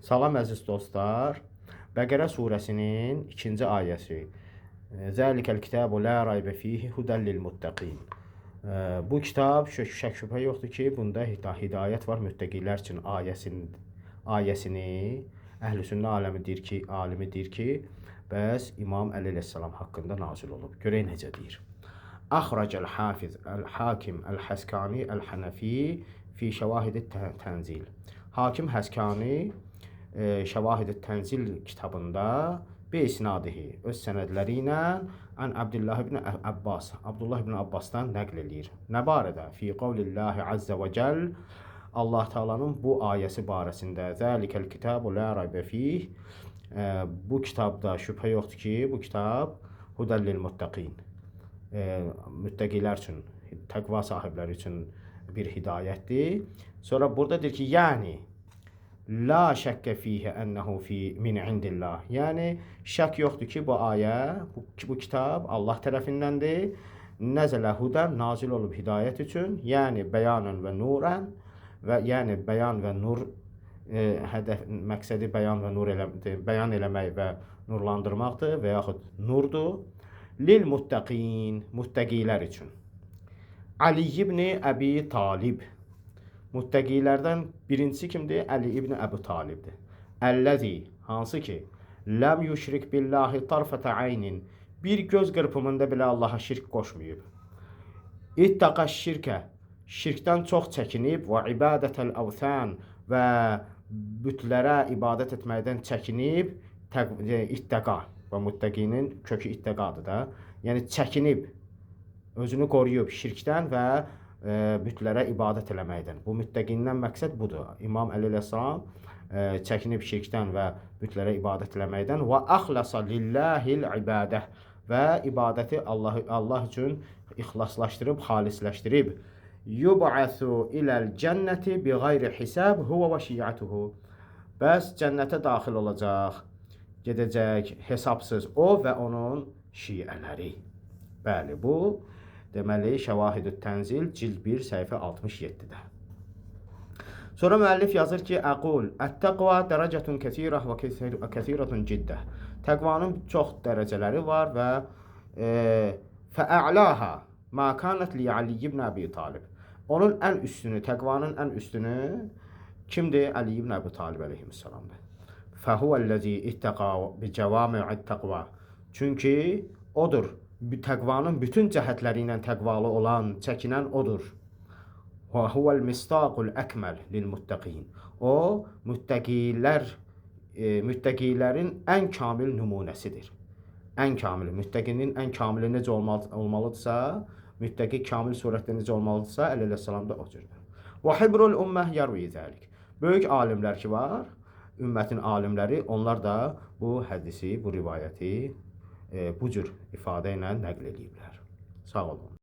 Salam əziz dostlar. Bəqərə surəsinin 2-ci ayəsi. Zəlikəl kitabu la raybə fihi hudən lil muttaqin. Bu kitab şək şübhə yoxdur ki, bunda hidayət var müttəqilər üçün ayəsini Əhlüsünnə alimi deyir ki, bəs İmam Əli əleyhissalam haqqında nazil olub. Görək necə deyir. Əxracəl hafiz əl-hakim əl-həskani əl-hənəfi fi şəvahid tənzil. Hakim Həskani Şəvahid Tənzil kitabında beysnadihi öz sənədləri ilə Abdullah ibn Abbas, Abdullah ibn Abbasdan nəql edir. Nə barədə? Fi qavlillahi azza və cəl, Allah Taala'nın bu ayəsi barəsində. Zəlikəl kitabu la raybə fih. Bu kitabda şübhə yoxdur ki, bu kitab hudən lil muttaqin. Müttəqilər üçün, təqva sahibləri üçün bir hidayətdir. Sonra burada deyir ki, yəni la şəkkə fiyhə ənəhu min indillah. Yəni şək yoxdur ki, bu ayə, bu kitab Allah tərəfindəndir. Nəzələ hudən, nazil olub hidayət üçün, yəni bəyanən və nurən və yəni bəyan və nur məqsədi bəyan və nur bəyan eləmək və nurlandırmaqdır və yaxud nurdur. Lil muttaqin, muttəqilər üçün. Ali ibn Əbi Talib. Muttəqilərdən birincisi kimdir? Əli ibn Əbu Talibdir. Əlləzi, hansı ki, ləm yüşrik billahi tarfətə aynin, bir göz qırpımında belə Allaha şirk qoşmayıb. İttəqəş şirkə, şirkdən çox çəkinib və ibadətəl əvsən və bütlərə ibadət etməkdən çəkinib, ittəqa və muttəqinin kökü ittəqadır da. Yəni çəkinib, özünü qoruyub şirkdən və bütlərə ibadət eləməkdən. Bu müttəqindən məqsəd budur. İmam Əli əleyhissalam çəkinib şirkdən və bütlərə ibadət eləməkdən və əxləsə lillahil ibadə və ibadəti Allah üçün ixlaslaşdırıb, xalisləşdirib. Yub'asu iləl cənnəti bi qeyri hisab huve və şiyyətuhu. Bəs cənnətə daxil olacaq, gedəcək hesabsız o və onun şiələri. Bəli, bu deməli Şəvahid Tənzil cild 1 səhifə 67-də. Sonra müəllif yazır ki, əqul ət-təqva dərəcətun kəsirə və kəsirətun ciddə. Təqvanın çox dərəcələri var və fə'a'laha ma kanət li Ali ibn Əbi Talib. Onun ən üstünü, təqvanın ən üstünü kimdir? Ali ibn Əbi Talib əleyhissalamdır. Fəhuvəl-ləzi ittəqa bi cəvami'it təqva. Çünki odur, təqvanın bütün cəhətləri ilə təqvalı olan, çəkinən odur. Və huvəl mistaqul əkməl lil muttəqin. O, müttəqilərin ən kamil nümunəsidir. Ən kamili, müttəqinin ən kamili necə olmalıdırsa, müttəqi kamil surətdə necə olmalıdırsa, əleyhissalam da o cürdür. Və hibrul ümmə yarvi zəlik. Böyük alimlər ki var, ümmətin alimləri, onlar da bu hədisi, bu rivayəti bu cür ifadə ilə nəql ediblər. Sağ olun.